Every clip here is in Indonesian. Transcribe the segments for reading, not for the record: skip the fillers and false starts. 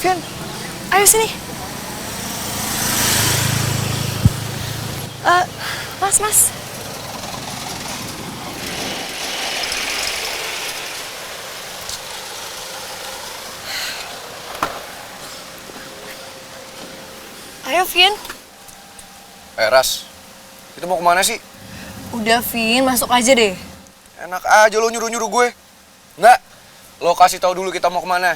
Vian, ayo sini. Mas. Ayo, Vin. Ras, kita mau kemana sih? Udah, Vin, masuk aja deh. Enak aja lo nyuruh-nyuruh gue. Enggak, lo kasih tahu dulu kita mau kemana.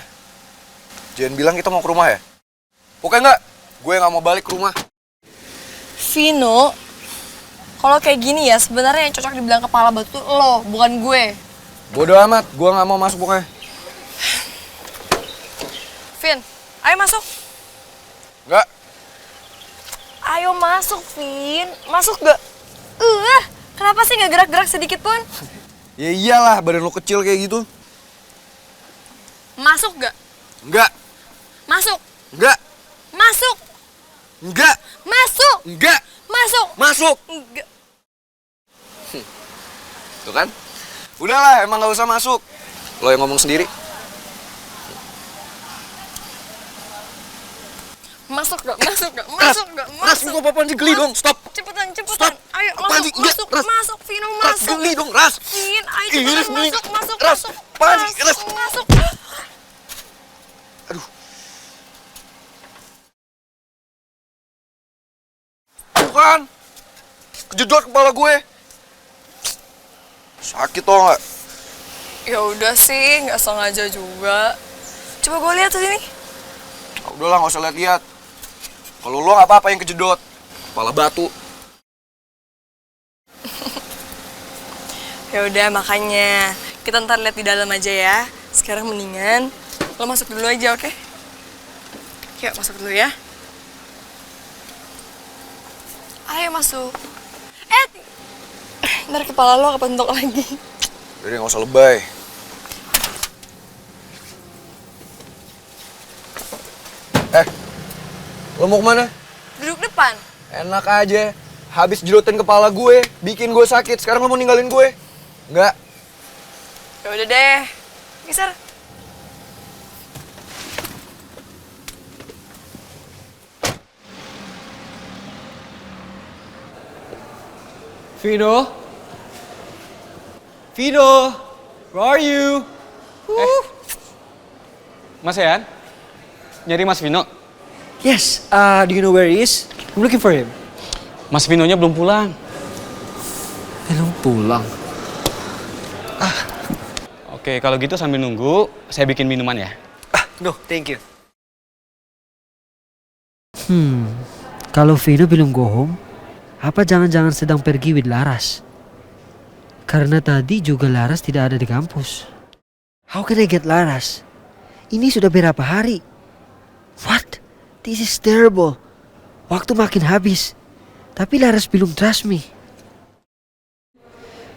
Jangan bilang kita mau ke rumah ya. Oke enggak, gue nggak mau balik ke rumah. Vino, kalau kayak gini ya sebenarnya yang cocok dibilang kepala batu lo, bukan gue. Bodoh amat, gue nggak mau masuk pokoknya. Vin, ayo masuk. Enggak. Ayo masuk, Vin. Masuk gak? Kenapa sih nggak gerak-gerak sedikit pun? Ya iyalah, badan lo kecil kayak gitu. Masuk gak? Enggak. Masuk. Enggak. Masuk. Enggak. Masuk. Enggak. Masuk. Masuk. Enggak. Tuh kan? Udahlah, emang nggak usah masuk. Lo yang ngomong sendiri. Masuk gak? Masuk gak? Masuk gak? Ras, lu apa-apaan sih? Geli dong, stop. Cepetan. Stop. Ayo, Apaan sih? masuk. Ras. Masuk, Vino, Ras, masuk. geli dong, Ras. Vin, ayo Ih, Ras, cepetan geli. masuk. Ras, apaan sih? Ras. Masuk. Aduh. Tuh kan, kejedot kepala gue. Sakit tau nggak? Ya udah sih, nggak sengaja juga. Coba gue lihat tuh sini. Udahlah, nggak usah lihat-lihat. Kalau lo nggak apa-apa yang kejedot, kepala batu. Ya udah, makanya kita ntar lihat di dalam aja ya. Sekarang mendingan lo masuk dulu aja, oke? Yuk, masuk dulu ya. Ayo masuk. Ntar kepala lo kepentok lagi. Jadi nggak usah lebay. Lo mau kemana? Duduk depan. Enak aja. Habis jedotin kepala gue, bikin gue sakit. Sekarang lo mau ninggalin gue? Enggak. Ya udah deh. Geser. Vino? Vino? Where are you? Mas Yan? Nyari Mas Vino? Yes, do you know where he is? I'm looking for him. Mas Vinonya belum pulang. Belum pulang. Oke, kalau gitu sambil nunggu, saya bikin minuman ya. No, thank you. Kalau Vino belum go home, apa jangan-jangan sedang pergi with Laras? Karena tadi juga Laras tidak ada di kampus. How can I get Laras? Ini sudah berapa hari? What? This is terrible. Waktu makin habis. Tapi Laras belum trust me.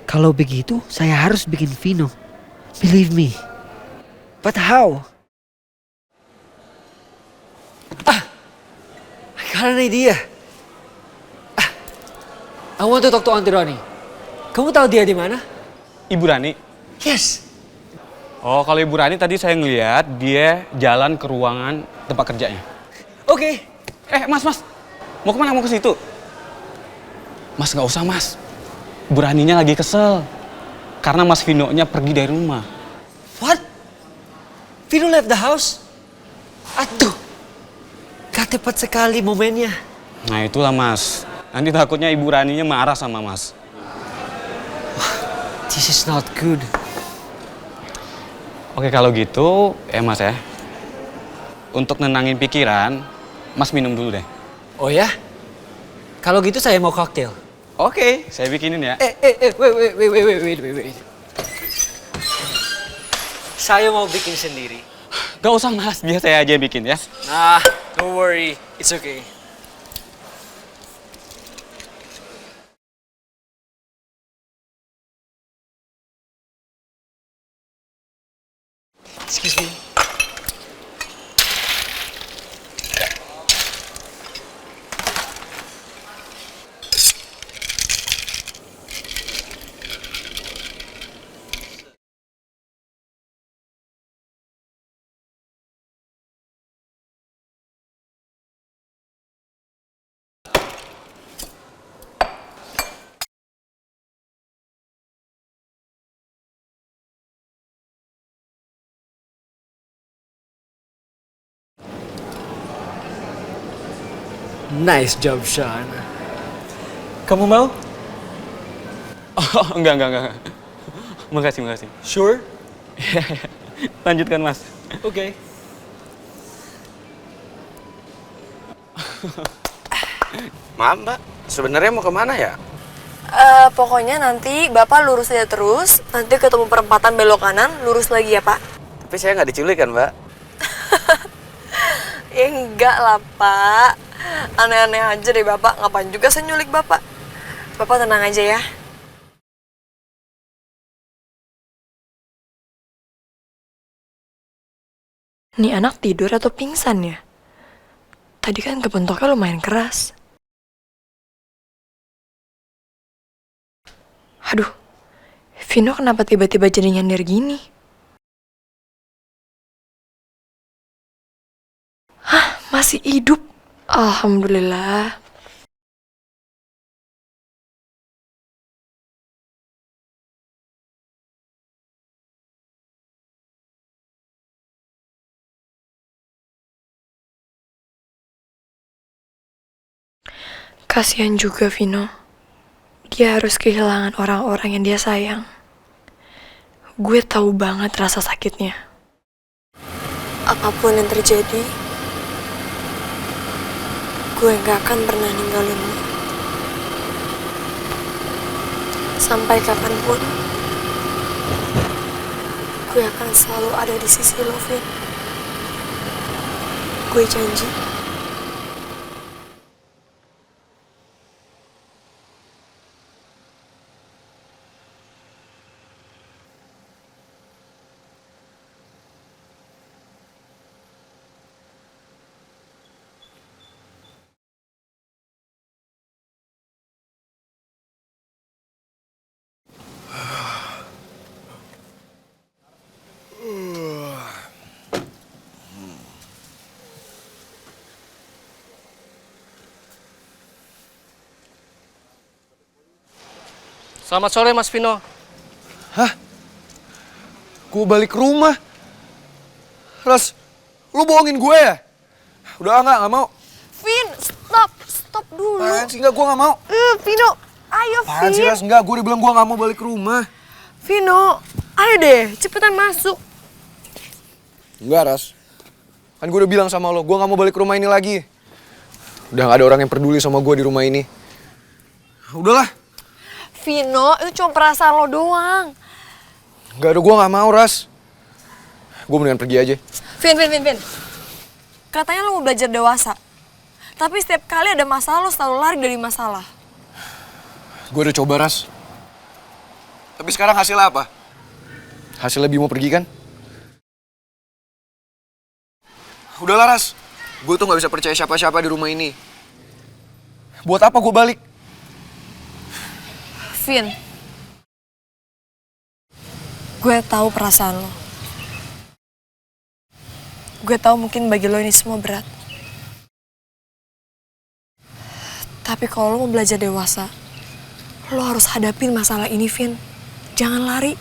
Kalau begitu, saya harus bikin Vino. Believe me. But how? I got an idea. I want to talk to Auntie Ronnie. Kamu tahu dia di mana? Ibu Rani? Yes. Oh, kalau Ibu Rani tadi saya ngeliat dia jalan ke ruangan tempat kerjanya. Oke. Mas. Mau kemana? Mau ke situ? Mas, nggak usah, Mas. Ibu Raninya lagi kesel. Karena Mas Vino-nya pergi dari rumah. What? Vino left the house? Aduh. Gak tepat sekali momennya. Nah, itulah, Mas. Nanti takutnya Ibu Raninya marah sama Mas. This is not good. Oke, kalau gitu, Mas ya. Untuk nenangin pikiran, Mas minum dulu deh. Oh ya? Kalau gitu saya mau koktail. Oke, saya bikinin ya. Wait. Saya mau bikin sendiri. Gak usah, Mas. Biar saya aja yang bikin ya. Nah, don't worry. It's okay. Excuse me. Nice job, Sean. Kamu mau? Oh, enggak. Makasih. Sure? Lanjutkan, Mas. Okay. Maaf mbak, sebenarnya mau kemana ya? Pokoknya nanti Bapak lurus aja terus, nanti ketemu perempatan belok kanan, lurus lagi ya Pak. Tapi saya nggak diculik kan mbak? Ya enggak lah Pak, aneh-aneh aja deh Bapak, ngapain juga saya nyulik Bapak. Bapak tenang aja ya. Nih anak tidur atau pingsan ya? Tadi kan kebentoknya lumayan keras. Aduh, Vino kenapa tiba-tiba jadi nyender gini? Hah, masih hidup? Alhamdulillah. Kasihan juga Vino. Dia harus kehilangan orang-orang yang dia sayang. Gue tahu banget rasa sakitnya. Apapun yang terjadi, gue gak akan pernah ninggalin lo. Sampai kapanpun, gue akan selalu ada di sisi lo, Vin. Gue janji. Selamat sore Mas Vino. Gue balik ke rumah. Ras, lu bohongin gue ya? Udah nggak mau. Vin, stop dulu. Apaan sih, nggak, gue nggak mau. Vino, ayo Apaan sih Vin. Ras, nggak, gue udah bilang gue nggak mau balik ke rumah. Vino, ayo deh, cepetan masuk. Enggak Ras, kan gue udah bilang sama lo, gue nggak mau balik ke rumah ini lagi. Udah nggak ada orang yang peduli sama gue di rumah ini. Udahlah. Vino, itu cuma perasaan lo doang. Gak ada, gue gak mau, Ras. Gue mendingan pergi aja. Vin. Katanya lo mau belajar dewasa. Tapi setiap kali ada masalah, lo selalu lari dari masalah. Gue udah coba, Ras. Tapi sekarang hasilnya apa? Hasilnya Bimo pergi kan? Udahlah, Ras. Gue tuh gak bisa percaya siapa-siapa di rumah ini. Buat apa gue balik? Vin, gue tahu perasaan lo. Gue tahu mungkin bagi lo ini semua berat. Tapi kalau lo mau belajar dewasa, lo harus hadapin masalah ini, Vin. Jangan lari.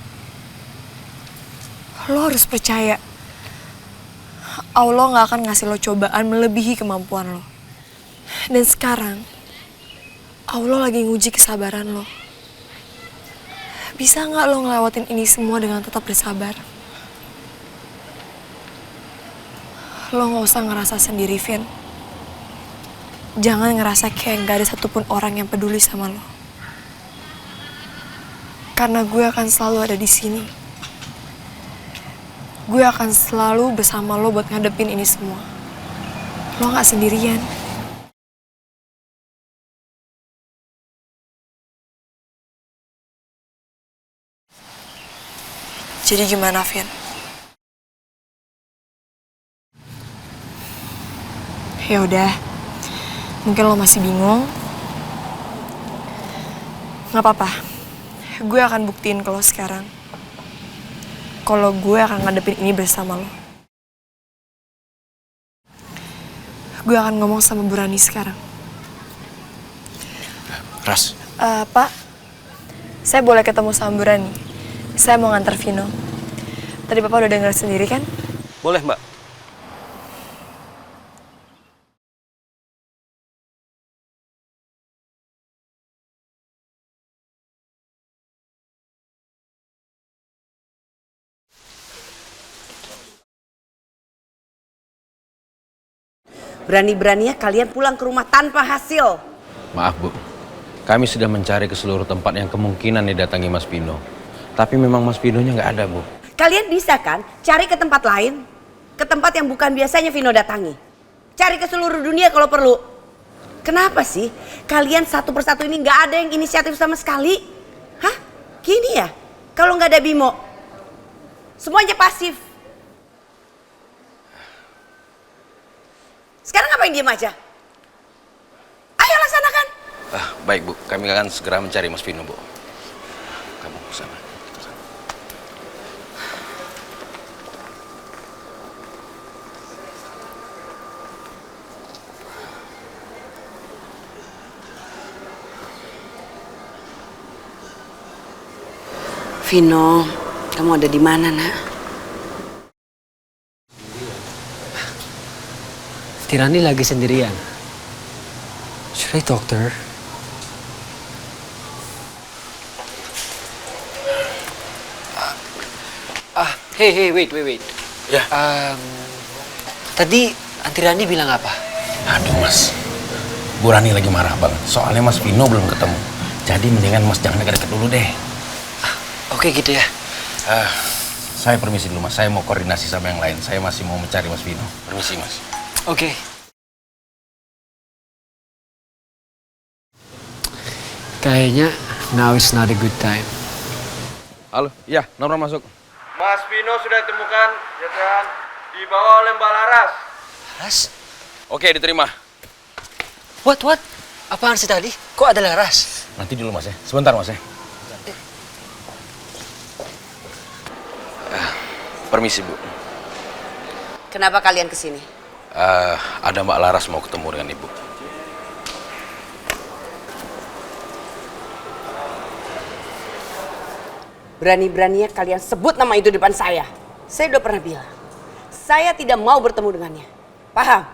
Lo harus percaya. Allah gak akan ngasih lo cobaan melebihi kemampuan lo. Dan sekarang, Allah lagi nguji kesabaran lo. Bisa nggak lo ngelewatin ini semua dengan tetap bersabar? Lo nggak usah ngerasa sendiri, Vin. Jangan ngerasa kayak nggak ada satupun orang yang peduli sama lo. Karena gue akan selalu ada di sini. Gue akan selalu bersama lo buat ngadepin ini semua. Lo nggak sendirian. Jadi gimana, Vin? Ya udah, mungkin lo masih bingung. Gak apa-apa, gue akan buktiin ke lo sekarang. Kalau gue akan ngadepin ini bersama lo. Gue akan ngomong sama Bu Rani sekarang. Ras. Pak, saya boleh ketemu sama Bu Rani? Saya mau nganter Vino. Tadi Bapak udah dengar sendiri kan? Boleh Mbak. Berani-beraninya kalian pulang ke rumah tanpa hasil. Maaf Bu, kami sudah mencari ke seluruh tempat yang kemungkinan didatangi Mas Vino. Tapi memang Mas Vinonya nggak ada Bu. Kalian bisa kan cari ke tempat lain? Ke tempat yang bukan biasanya Vino datangi. Cari ke seluruh dunia kalau perlu. Kenapa sih kalian satu persatu ini nggak ada yang inisiatif sama sekali? Hah? Gini ya? Kalau nggak ada Bimo, semuanya pasif. Sekarang ngapain diem aja? Ayo laksanakan. Baik Bu, kami akan segera mencari Mas Vino Bu. Kamu ke sana. Vino, kamu ada di mana, Nak? Tirani lagi sendirian. Should I talk to her? Hey, wait. Ya. Tadi Anti Rani bilang apa? Aduh Mas, Bu Rani lagi marah banget. Soalnya Mas Vino belum ketemu. Jadi mendingan Mas jangan deket-deket dulu deh. Oke gitu ya. Saya permisi dulu Mas, saya mau koordinasi sama yang lain. Saya masih mau mencari Mas Vino. Permisi Mas. Oke. Kayaknya now is not a good time. Halo, iya, nomor masuk. Mas Vino sudah ditemukan, ya kan? Dibawa oleh Mbak Laras. Laras? Oke, diterima. What? Apaan sih tadi? Kok ada Laras? Nanti dulu Mas ya, sebentar Mas ya. Permisi Bu. Kenapa kalian kesini? Ada Mbak Laras mau ketemu dengan Ibu. Berani-beraninya kalian sebut nama itu di depan saya. Saya udah pernah bilang, saya tidak mau bertemu dengannya. Paham?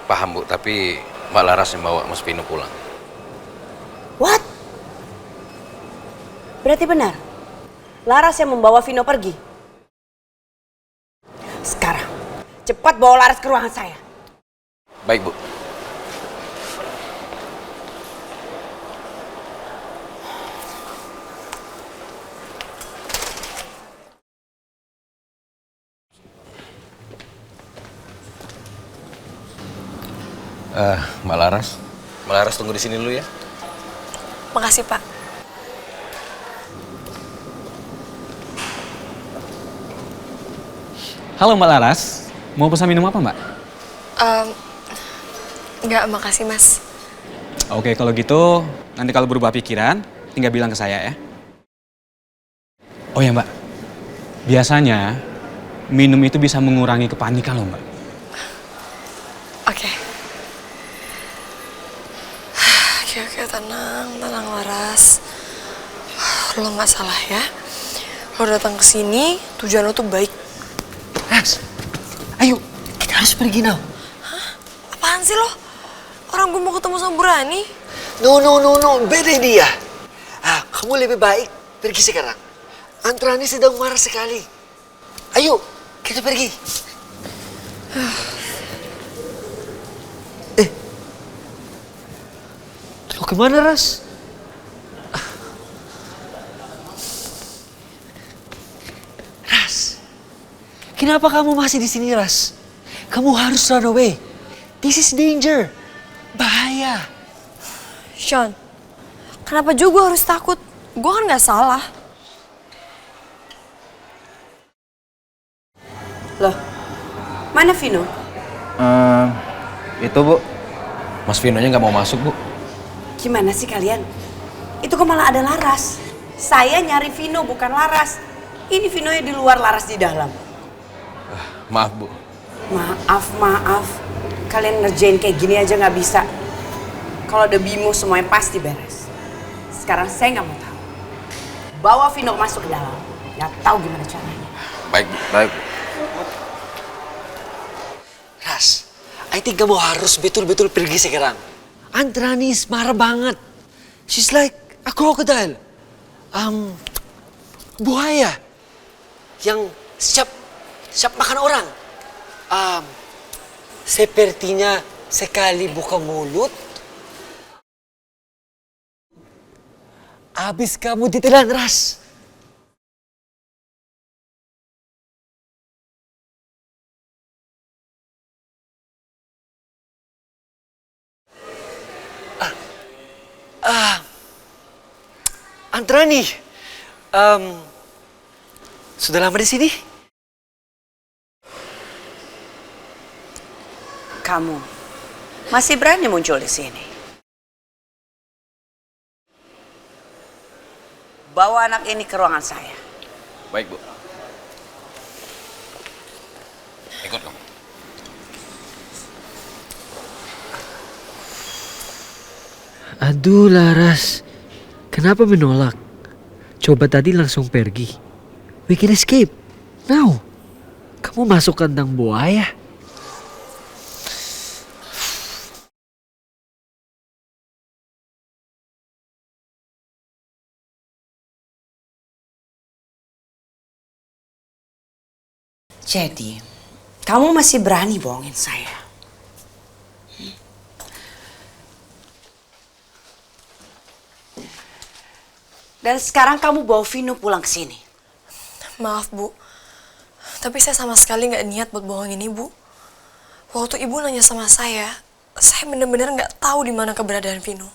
Paham Bu, tapi Mbak Laras yang bawa Mas Vino pulang. What? Berarti benar? Laras yang membawa Vino pergi? Sekarang, cepat bawa Laras ke ruangan saya. Baik Bu. Mbak Laras tunggu di sini dulu ya. Makasih, Pak. Halo Mbak Laras, mau pesan minum apa Mbak? Enggak, makasih, Mas. Oke, kalau gitu nanti kalau berubah pikiran, tinggal bilang ke saya ya. Oh ya Mbak, biasanya minum itu bisa mengurangi kepanikan loh Mbak. Oke. Oke, tenang Laras. Lo nggak salah ya. Lo datang ke sini, tujuan lo tuh baik. Laras, ayo kita harus pergi now. Apaan sih lo? Orang gue mau ketemu sama Bu Rani. No, beda dia. Kamu lebih baik pergi sekarang. Antrani sedang marah sekali. Ayo, kita pergi. Mau kemana, Ras? Ras, kenapa kamu masih di sini, Ras? Kamu harus run away. This is danger. Bahaya. Sean, kenapa juga harus takut? Gue kan nggak salah. Loh, mana Vino? Itu Bu. Mas Vinonya nggak mau masuk Bu. Gimana sih kalian? Itu kok malah ada Laras. Saya nyari Vino bukan Laras. Ini Vinonya di luar, Laras di dalam. Maaf Bu. Maaf. Kalian ngerjain kayak gini aja nggak bisa. Kalau ada Bimo semuanya pasti beres. Sekarang saya nggak mau tahu. Bawa Vino masuk ke dalam. Nggak tahu gimana caranya. Baik Bu, baik. Ras, I think kamu harus betul-betul pergi sekarang. Antrani marah banget. She's like a crocodile. Buaya. Yang siap makan orang. Sepertinya sekali buka mulut, habis kamu ditelan ras. Antrani, sudah lama di sini? Kamu masih berani muncul di sini. Bawa anak ini ke ruangan saya. Baik, Bu. Ikut kamu. Aduh Laras, kenapa menolak? Coba tadi langsung pergi. We can escape. Now, kamu masuk kandang buaya. Jadi, kamu masih berani bohongin saya? Dan sekarang kamu bawa Vino pulang ke sini. Maaf, Bu. Tapi saya sama sekali nggak niat buat bohongin Ibu. Waktu Ibu nanya sama saya bener-bener nggak tahu di mana keberadaan Vino.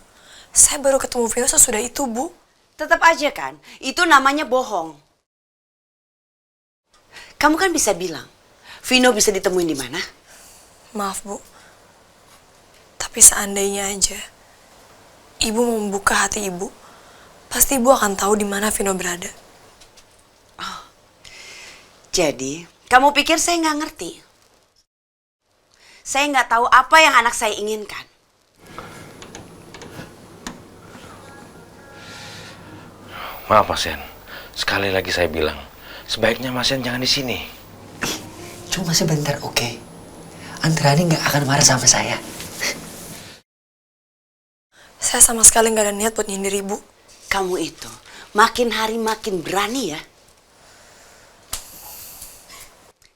Saya baru ketemu Vino sesudah itu, Bu. Tetap aja kan, itu namanya bohong. Kamu kan bisa bilang, Vino bisa ditemuin di mana? Maaf, Bu. Tapi seandainya aja Ibu mau membuka hati Ibu, pasti Ibu akan tahu di mana Vino berada. Jadi, kamu pikir saya nggak ngerti? Saya nggak tahu apa yang anak saya inginkan. Maaf, Mas Yan. Sekali lagi saya bilang, sebaiknya Mas Yan jangan di sini. Cuma sebentar, oke? Antrani nggak akan marah sama saya. Saya sama sekali nggak ada niat buat nyindir Ibu. Kamu itu makin hari makin berani ya.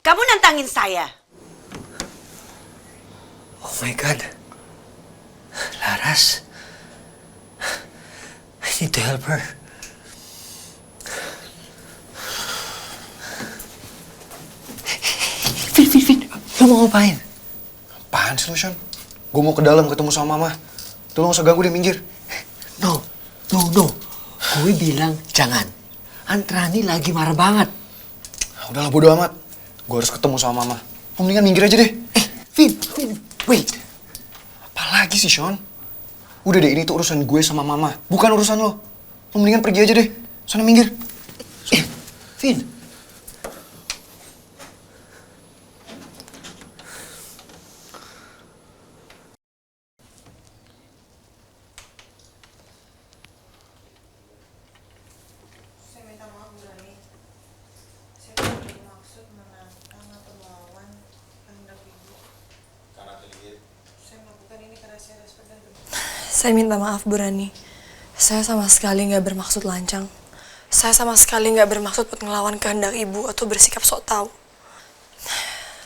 Kamu nantangin saya. Oh my God. Laras. I need to help her. Vin. Lo mau ngapain? Apaan sih lu, Sean? Gue mau ke dalam ketemu sama Mama. Tolong gak usah ganggu, dia minggir. No. Gue bilang jangan. Antrani lagi marah banget. Udahlah, bodo amat. Gue harus ketemu sama Mama. Lo mendingan minggir aja deh. Vin, wait. Apalagi sih, Sean? Udah deh, ini tuh urusan gue sama Mama. Bukan urusan lo. Lo mendingan pergi aja deh. Sana minggir. Vin. Saya minta maaf, Bu Rani. Saya sama sekali nggak bermaksud lancang. Saya sama sekali nggak bermaksud buat ngelawan kehendak Ibu atau bersikap sok tahu.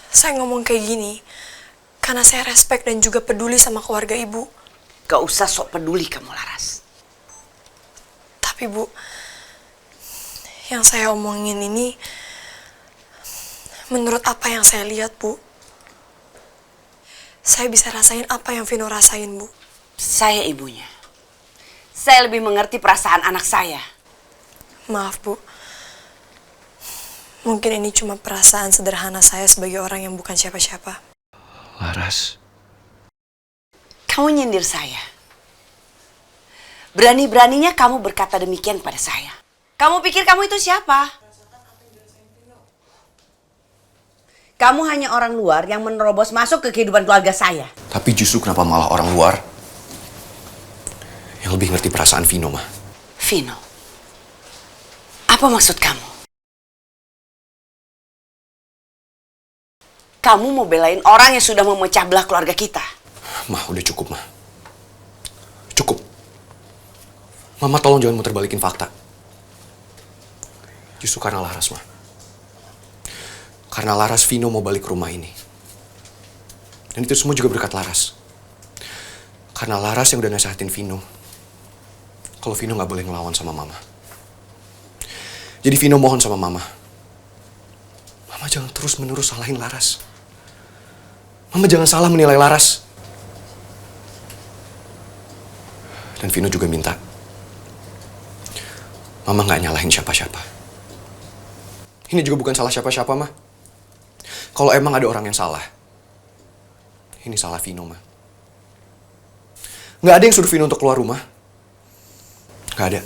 Saya ngomong kayak gini karena saya respect dan juga peduli sama keluarga Ibu. Gak usah sok peduli kamu, Laras. Tapi Bu, yang saya omongin ini menurut apa yang saya lihat, Bu. Saya bisa rasain apa yang Vino rasain, Bu. Saya ibunya. Saya lebih mengerti perasaan anak saya. Maaf, Bu. Mungkin ini cuma perasaan sederhana saya sebagai orang yang bukan siapa-siapa. Laras. Kamu nyindir saya. Berani-beraninya kamu berkata demikian pada saya. Kamu pikir kamu itu siapa? Kamu hanya orang luar yang menerobos masuk ke kehidupan keluarga saya. Tapi justru kenapa malah orang luar yang lebih ngerti perasaan Vino, Ma? Vino, apa maksud kamu? Kamu mau belain orang yang sudah memecah belah keluarga kita? Ma, udah cukup, Ma. Cukup. Mama tolong jangan muter balikin fakta. Justru karena Laras, Ma. Karena Laras, Vino mau balik ke rumah ini. Dan itu semua juga berkat Laras. Karena Laras yang udah nasehatin Vino kalau Vino gak boleh ngelawan sama Mama. Jadi Vino mohon sama Mama. Mama jangan terus-menerus salahin Laras. Mama jangan salah menilai Laras. Dan Vino juga minta Mama gak nyalahin siapa-siapa. Ini juga bukan salah siapa-siapa, Ma. Kalau emang ada orang yang salah, ini salah Vino, Ma. Gak ada yang suruh Vino untuk keluar rumah. Gak ada.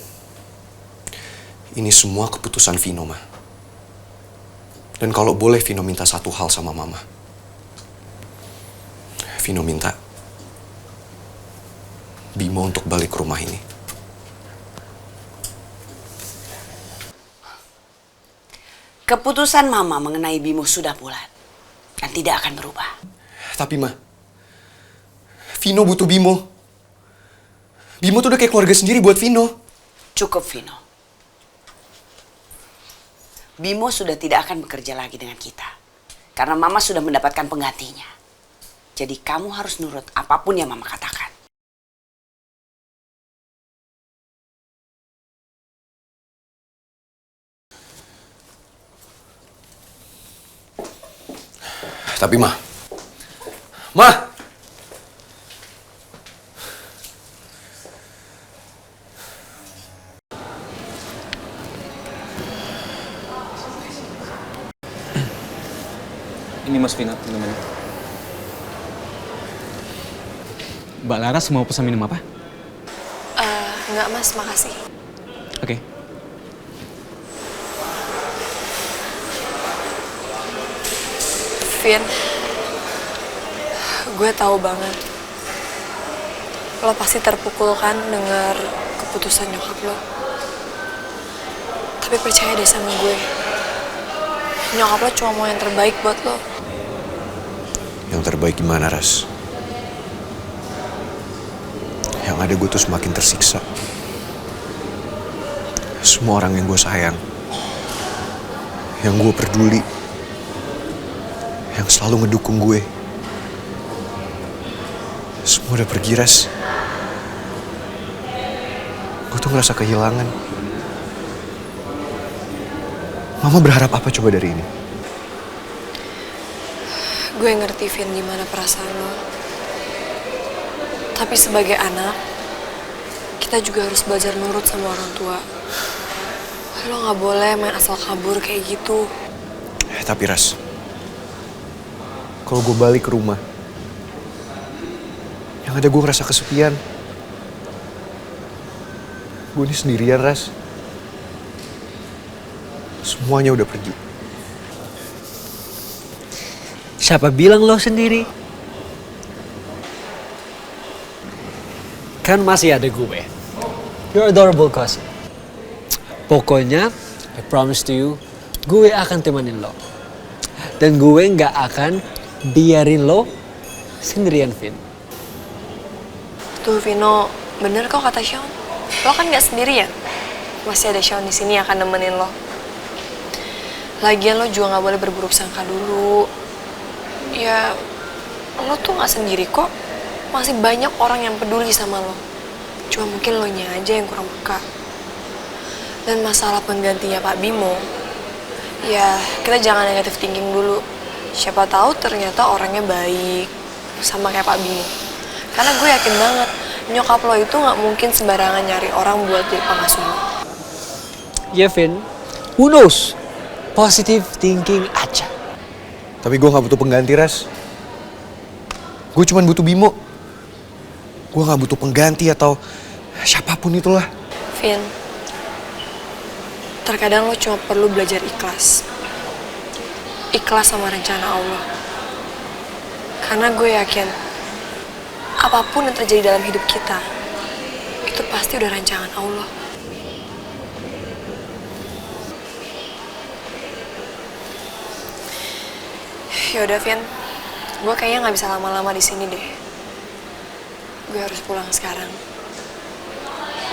Ini semua keputusan Vino, Ma. Dan kalau boleh Vino minta satu hal sama Mama. Vino minta Bimo untuk balik ke rumah ini. Keputusan Mama mengenai Bimo sudah bulat dan tidak akan berubah. Tapi, Ma, Vino butuh Bimo. Bimo tuh udah kayak keluarga sendiri buat Vino. Cukup, Vino. Bimo sudah tidak akan bekerja lagi dengan kita. Karena Mama sudah mendapatkan penggantinya. Jadi kamu harus nurut apapun yang Mama katakan. Tapi, Ma. Ma! Ini Mas Vino, minumannya. Mbak Laras mau pesan minum apa? Enggak, Mas, makasih. Oke. Vin, gue tahu banget lo pasti terpukul kan denger keputusan nyokap lo. Tapi percaya deh sama gue, nyokap lo cuma mau yang terbaik buat lo. Yang terbaik gimana, Ras? Yang ada gue tuh semakin tersiksa. Semua orang yang gue sayang, yang gue peduli, yang selalu ngedukung gue, semua udah pergi, Ras. Gue tuh ngerasa kehilangan. Mama berharap apa coba dari ini? Gue ngerti, Vin, gimana perasaan lo. Tapi sebagai anak, kita juga harus belajar nurut sama orang tua. Lo gak boleh main asal kabur kayak gitu. Tapi, Ras, kalau gue balik ke rumah, yang ada gue ngerasa kesepian. Gue ini sendirian, Ras. Semuanya udah pergi. Siapa bilang lo sendiri? Kan masih ada gue. Your adorable cousin. Pokoknya, I promise to you, gue akan temanin lo. Dan gue nggak akan biarin lo sendirian, Vin. Tuh, Vino, bener kok kata Sean. Lo kan gak sendirian. Masih ada Sean di sini yang akan nemenin lo. Lagian lo juga gak boleh berburuk sangka dulu. Ya, lo tuh gak sendiri kok. Masih banyak orang yang peduli sama lo. Cuma mungkin lo nya aja yang kurang peka. Dan masalah penggantinya Pak Bimo, ya kita jangan negatif thinking dulu. Siapa tahu ternyata orangnya baik, sama kayak Pak Bimo. Karena gue yakin banget, nyokap lo itu gak mungkin sembarangan nyari orang buat jadi pengasuh lo. Ya, Vin. Who knows? Positive thinking aja. Tapi gue gak butuh pengganti, Ras. Gue cuma butuh Bimo. Gue gak butuh pengganti atau siapapun itulah. Vin, terkadang lo cuma perlu belajar ikhlas. Ikhlas sama rencana Allah. Karena gue yakin, apapun yang terjadi dalam hidup kita, itu pasti udah rancangan Allah. Yaudah, Vin, gue kayaknya nggak bisa lama-lama di sini deh. Gue harus pulang sekarang.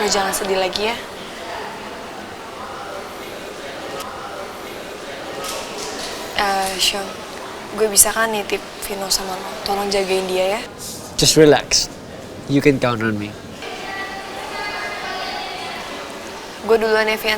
Lo jangan sedih lagi ya. Sean, gue bisa kan nitip Vino sama lo. Tolong jagain dia ya. Just relax. You can count on me. Gue duluan ya, Vian.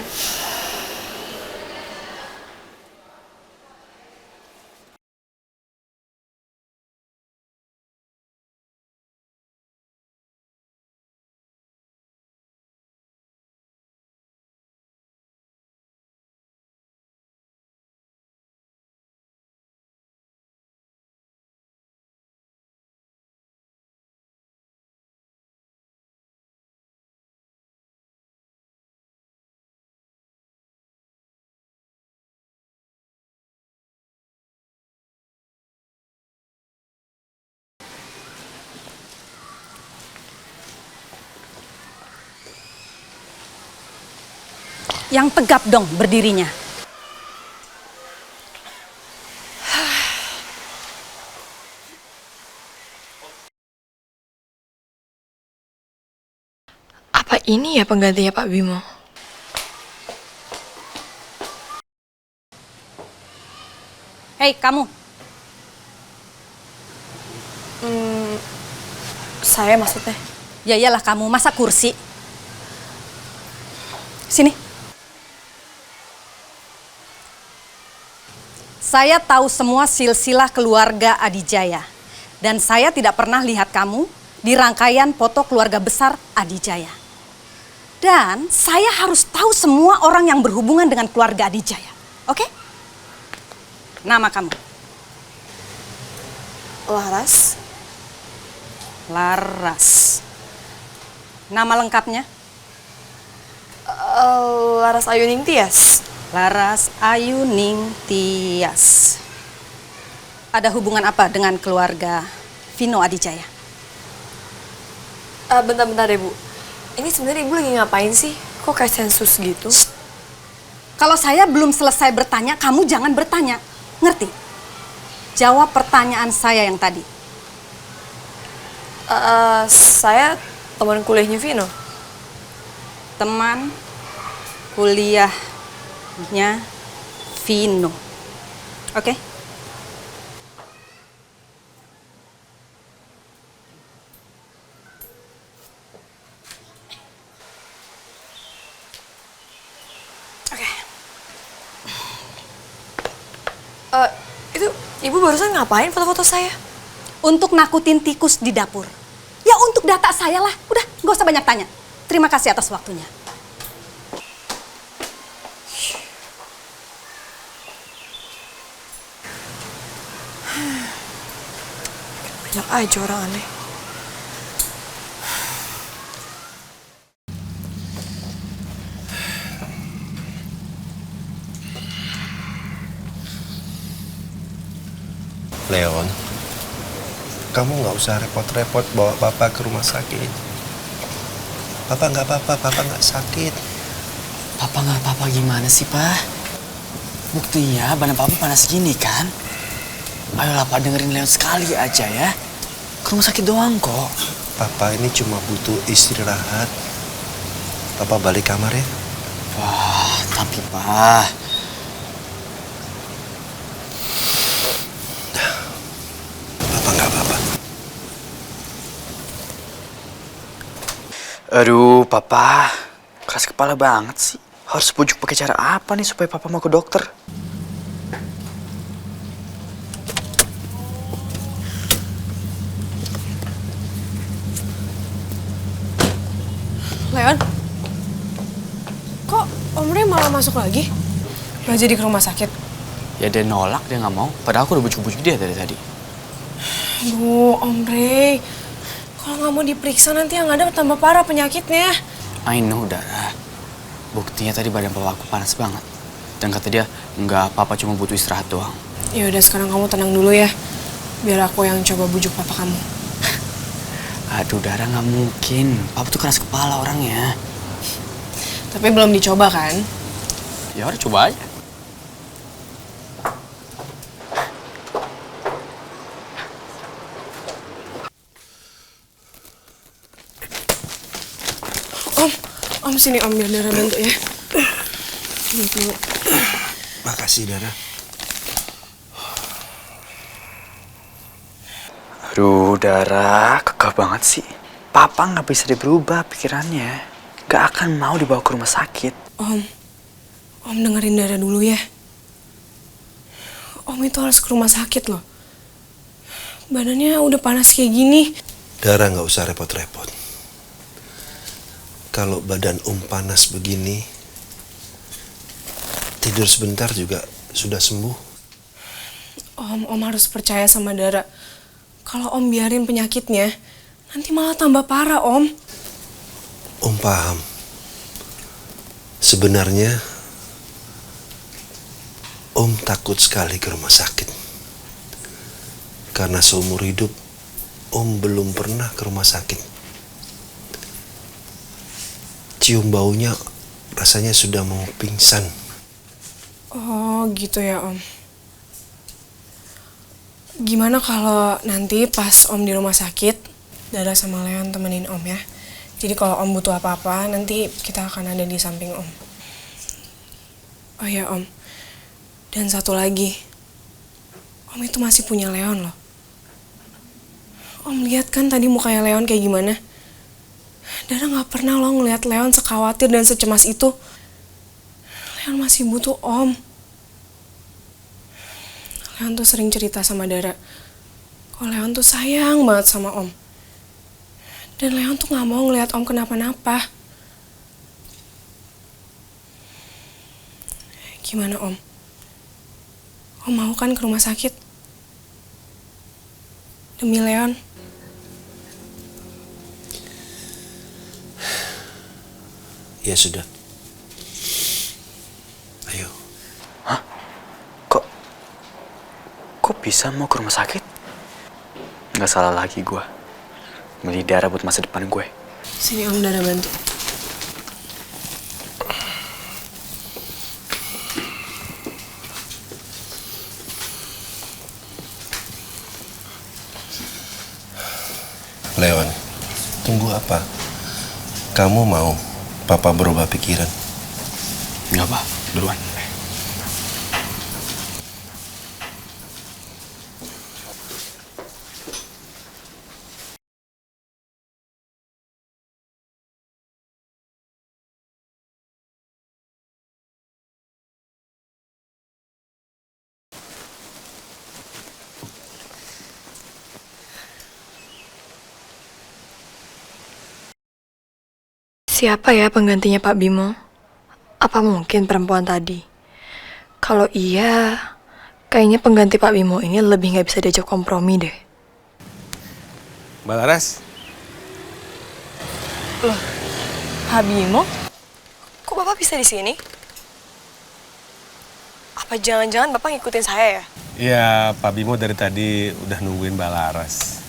Yang tegap dong berdirinya. Apa ini ya penggantinya Pak Bimo? Hei kamu, Saya maksudnya. ya iyalah kamu, masa kursi? Sini. Saya tahu semua silsilah keluarga Adijaya. Dan saya tidak pernah lihat kamu di rangkaian foto keluarga besar Adijaya. Dan saya harus tahu semua orang yang berhubungan dengan keluarga Adijaya. Oke? Nama kamu? Laras. Laras. Nama lengkapnya? Laras Ayuning Tias. Laras Ayuning Tias. Ada hubungan apa dengan keluarga Vino Adijaya? Bentar-bentar deh, Bu. Ini sebenarnya Ibu lagi ngapain sih? Kok kayak sensus gitu? Kalau saya belum selesai bertanya, kamu jangan bertanya. Ngerti? Jawab pertanyaan saya yang tadi. Saya teman kuliahnya Vino. Teman kuliahnya Vino. Oke? Itu Ibu barusan ngapain foto-foto saya? Untuk nakutin tikus di dapur. Ya untuk data saya lah. Udah, gak usah banyak tanya. Terima kasih atas waktunya. Banyak aja orang aneh. Leon, kamu nggak usah repot-repot bawa papa ke rumah sakit. Papa nggak apa-apa, papa nggak sakit. Papa nggak apa-apa gimana sih, Pak? Buktinya badan papa panas gini kan? Ayolah Pak, dengerin Leon sekali aja ya. Ke rumah sakit doang kok. Papa ini cuma butuh istirahat. Papa balik kamar ya. Wah, tapi Pak, Papa nggak apa-apa. aduh Papa, keras kepala banget sih. Harus bujuk pakai cara apa nih supaya Papa mau ke dokter? Leon, kok Om Rey malah masuk lagi? Gak jadi ke rumah sakit? Ya dia nolak, dia nggak mau. Padahal aku udah bujuk-bujuk dia dari tadi. Aduh, Om Rey. Kalau nggak mau diperiksa nanti yang ada tambah parah penyakitnya. I know, Dara. Buktinya tadi badan papa aku panas banget. Dan kata dia, enggak, papa cuma butuh istirahat doang. Ya udah sekarang kamu tenang dulu ya. Biar aku yang coba bujuk papa kamu. Aduh, Dara, nggak mungkin. Papa tuh keras kepala orangnya. Tapi belum dicoba kan? Ya udah, coba aja. Om sini Om, biar Dara bantu ya. Ini dulu. Makasih, Dara. Aduh, Dara, kekeh banget sih. Papa nggak bisa berubah pikirannya. Gak akan mau dibawa ke rumah sakit. Om dengerin Dara dulu ya. Om itu harus ke rumah sakit loh. Badannya udah panas kayak gini. Dara nggak usah repot-repot. Kalau badan panas begini, tidur sebentar juga sudah sembuh. Om harus percaya sama Dara. Kalau Om biarin penyakitnya, nanti malah tambah parah, Om. Om paham. Sebenarnya, Om takut sekali ke rumah sakit. Karena seumur hidup, Om belum pernah ke rumah sakit. Cium baunya, rasanya sudah mau pingsan. Oh, gitu ya, Om. Gimana kalau nanti pas Om di rumah sakit, Dara sama Leon temenin Om ya. Jadi kalau Om butuh apa-apa, nanti kita akan ada di samping Om. Oh ya, Om. Dan satu lagi. Om itu masih punya Leon loh. Om lihat kan tadi mukanya Leon kayak gimana? Dara gak pernah loh ngeliat Leon sekhawatir dan secemas itu. Leon masih butuh Om. Leon tuh sering cerita sama Dara. Kalau Leon tuh sayang banget sama Om. Dan Leon tuh gak mau ngeliat Om kenapa-napa. Gimana Om? Om mau kan ke rumah sakit? Demi Leon. Ya sudah. Ayo. Hah? Kok bisa mau ke rumah sakit? Nggak salah lagi gue. Milih Dara buat masa depan gue. Sini Om, Dara bantu. Leon, tunggu apa? Kamu mau Papa berubah pikiran? Nggak, Pak. Duluan. Siapa ya penggantinya Pak Bimo? Apa mungkin perempuan tadi? Kalau iya, kayaknya pengganti Pak Bimo ini lebih nggak bisa diajak kompromi deh. Mbak Laras, Loh, Pak Bimo? Kok Bapak bisa di sini? Apa jangan-jangan Bapak ngikutin saya ya? Iya, Pak Bimo dari tadi udah nungguin Mbak Laras.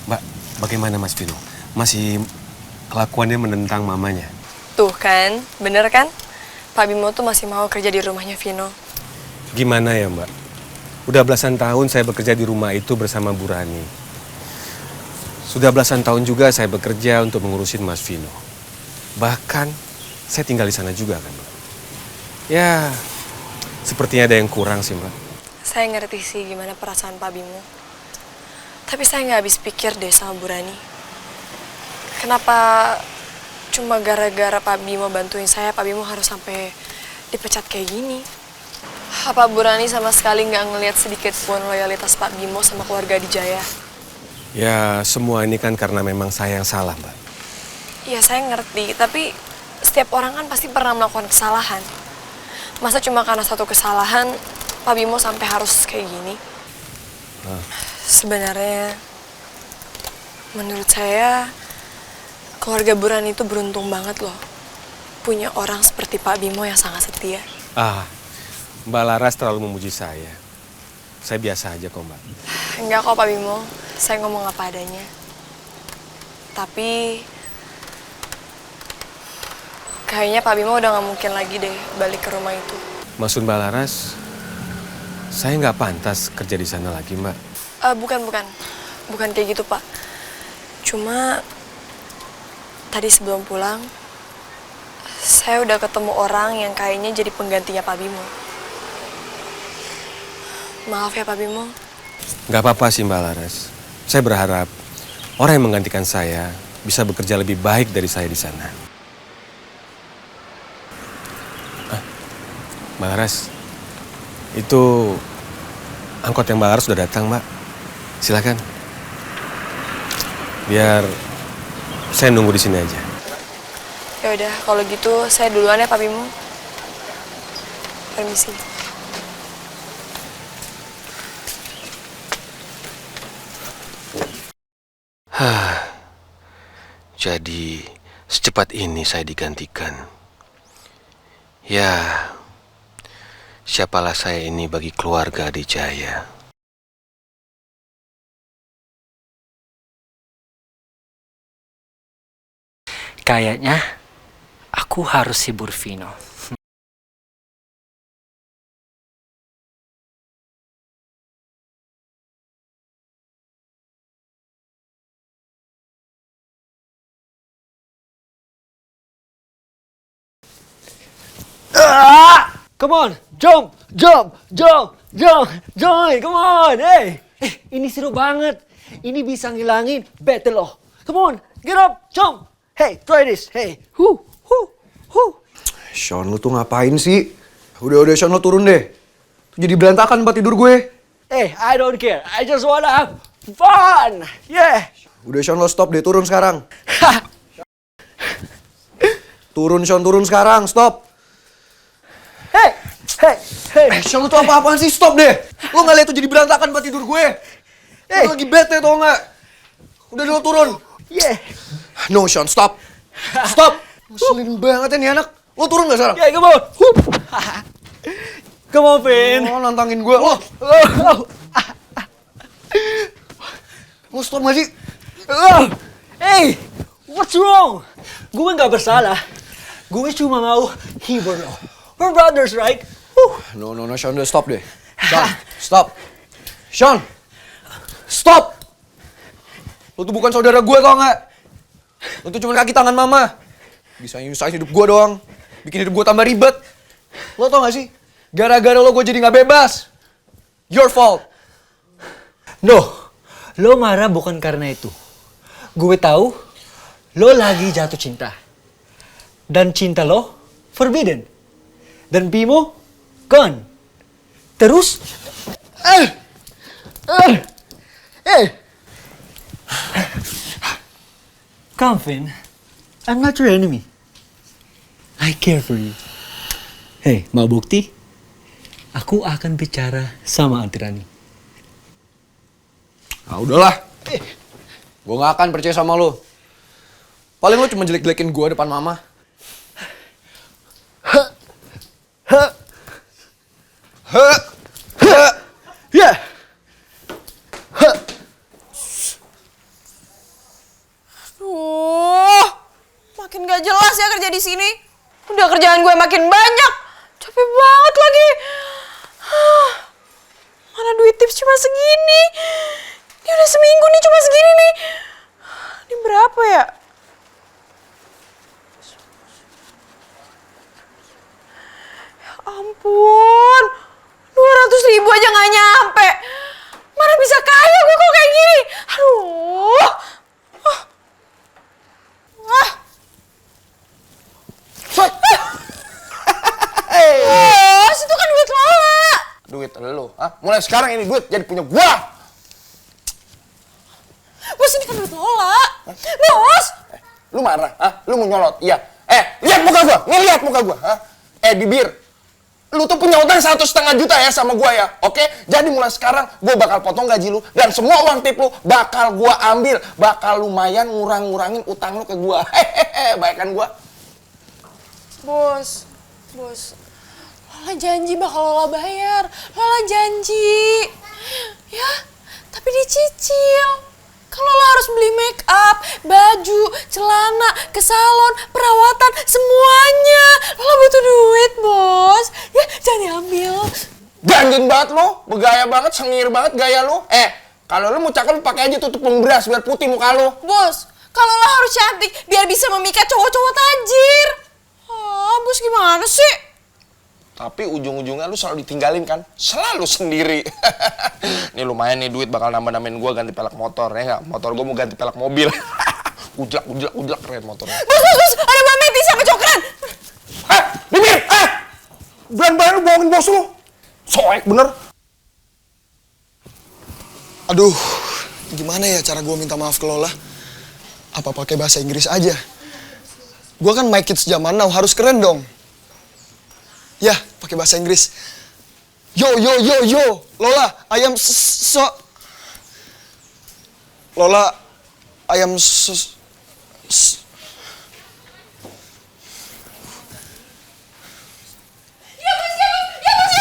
Mbak, bagaimana Mas Vino? Masih kelakuannya menentang mamanya? Tuh kan, bener kan? Pak Bimo tuh masih mau kerja di rumahnya Vino. Gimana ya Mbak? Udah belasan tahun saya bekerja di rumah itu bersama Bu Rani. Sudah belasan tahun juga saya bekerja untuk mengurusin Mas Vino. Bahkan saya tinggal di sana juga kan Mbak. Ya, sepertinya ada yang kurang sih Mbak. Saya ngerti sih gimana perasaan Pak Bimo. Tapi saya nggak habis pikir deh sama Bu Rani. Kenapa cuma gara-gara Pak Bimo bantuin saya, Pak Bimo harus sampai dipecat kayak gini? Apa Bu Rani sama sekali nggak ngelihat sedikit pun loyalitas Pak Bimo sama keluarga Adijaya? Ya, semua ini kan karena memang saya yang salah Mbak. Iya, saya ngerti. Tapi setiap orang kan pasti pernah melakukan kesalahan. Masa cuma karena satu kesalahan, Pak Bimo sampai harus kayak gini? Sebenarnya, menurut saya, keluarga Bu Rani itu beruntung banget loh. Punya orang seperti Pak Bimo yang sangat setia. Mbak Laras terlalu memuji saya. Saya biasa aja kok Mbak. Enggak kok Pak Bimo, saya ngomong apa adanya. Tapi kayaknya Pak Bimo udah gak mungkin lagi deh balik ke rumah itu. Maksud Mbak Laras, saya nggak pantas kerja di sana lagi Mbak. Bukan kayak gitu Pak. Cuma tadi sebelum pulang, saya udah ketemu orang yang kayaknya jadi penggantinya Pak Bimo. Maaf ya Pak Bimo. Nggak apa-apa sih Mbak Laras. Saya berharap orang yang menggantikan saya bisa bekerja lebih baik dari saya di sana. Mbak Laras, itu angkot yang Mbak Laras sudah datang, Mbak. Silakan. Biar saya nunggu di sini aja. Ya udah, kalau gitu saya duluan ya Pak Bimo. Permisi. Jadi secepat ini saya digantikan. Ya, siapalah saya ini bagi keluarga Adijaya. Kayaknya aku harus hibur Vino. Come on, jump, jump, jump, jump, join, come on, hey. Ini seru banget. Ini bisa ngilangin battle lo. Come on, get up, jump. Hey, try this, hey. Hu. Sean, lu tuh ngapain sih? Udah, Sean, lu turun deh. Tuh jadi berantakan tempat tidur gue. Hey, I don't care. I just wanna have fun. Yeah. Udah, Sean, lo stop deh. Turun sekarang. Turun, Sean. Turun sekarang. Stop. Hey. Sean, lu tuh apa-apaan sih? Stop deh. Lo nggak lihat tuh jadi berantakan tempat tidur gue. Hey. Lo lagi bete tau nggak? Udah, lo turun. Yeah. No, Sean. Stop. Stop. Ngeselin banget ya nih anak. Lo turun nggak sekarang? Yeah, come on. Come on, Vin. Lo nantangin gue. Lo stop nggak sih? Hey, what's wrong? Gue nggak bersalah. Gue cuma mau hibur lo. We're brothers, right? No, Sean, udah stop deh. Sean, stop. Sean, stop. Lo tuh bukan saudara gue tau nggak? Lo tuh cuma kaki tangan mama. Bisa nyusahin hidup gue doang. Bikin hidup gue tambah ribet. Lo tau gak sih? Gara-gara lo gue jadi gak bebas. Your fault. No, lo marah bukan karena itu. Gue tahu lo lagi jatuh cinta. Dan cinta lo forbidden. Dan Bimo gone. Terus Come, Vin. I'm not your enemy. I care for you. Hey, mau bukti? Aku akan bicara sama Antirani. Nah udahlah. Gue gak akan percaya sama lo. Paling lo cuma jelek-jelekin gue depan mama. Yeah. Makin gak jelas ya kerja di sini. Udah kerjaan gue makin banyak. Capek banget lagi. Mana duit tips cuma segini. Ini udah seminggu nih cuma segini nih. Ini berapa ya? Ya ampun. 200.000 aja gak nyampe. Mana bisa kaya gue kok kayak gini. Aduh. Bos, itu kan duit Lola. Duit lo, mulai sekarang ini duit jadi punya gua. Bos, ini kan duit Lola. Bos. Lu marah, lu mau nyolot, iya. Lihat muka gua, nih lihat muka gua, bibir. Lu tuh punya utang 1,5 juta ya sama gua ya, oke? Jadi mulai sekarang gua bakal potong gaji lu dan semua uang tip lu bakal gua ambil, bakal lumayan ngurangin utang lu ke gua. Baikkan gua. Bos. Lola janji bakal Lola bayar. Lola janji. Ya, tapi dicicil. Kan Lola harus beli make up, baju, celana, ke salon, perawatan, semuanya. Lola butuh duit, bos. Ya, jangan diambil. Ganjen banget lu, bergaya banget, sengir banget gaya lu. Kalau lu mau cakep lu pakai aja tutup pemberas biar putih muka lu. Bos, kalau Lola harus cantik biar bisa memikat cowok-cowok tajir. Bos gimana sih? Tapi ujung-ujungnya lu selalu ditinggalin kan? Selalu sendiri. Nih lumayan nih duit bakal nambah-nambahin gue ganti pelek motor, ya nggak? Motor gue mau ganti pelek mobil. Ujelak keren motornya. Bos, ada Mbak Meti sama Cokran. Hah? Bibir! Berani-berani lu bohongin bos lu. Soek bener. Aduh, gimana ya cara gue minta maaf ke Lola? Apa pakai bahasa Inggris aja? Gue kan my kids zaman now, harus keren dong. Ya, pakai bahasa Inggris. Yo, Lola, I am so... Lola, I am so...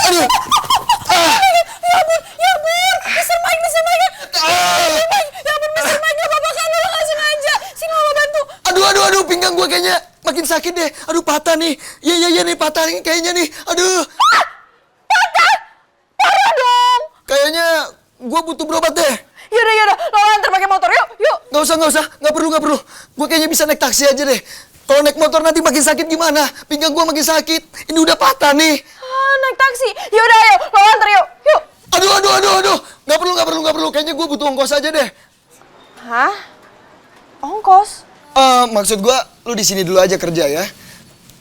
Aduh! Ya ampun, Mr. Mike. Ya ampun, Mr. Mike, gak apa-apa kan, Lola gak sengaja. Sini Lola bantu. Aduh, pinggang gue kayaknya makin sakit deh. Aduh, patah nih. Iya nih, patah nih kayaknya nih. Aduh. Patah? Parah dong. Kayaknya gue butuh berobat deh. Yaudah, Lola antar pakai motor, yuk. Gak usah. Gak perlu. Gue kayaknya bisa naik taksi aja deh. Kalau naik motor nanti makin sakit gimana? Pinggang gue makin sakit. Ini udah patah nih. Naik taksi. Yaudah, ayo. Lola antar, yuk. Aduh. Gak perlu. Kayaknya gue butuh ongkos aja deh. Hah? Ongkos? Maksud gue, lu di sini dulu aja kerja ya.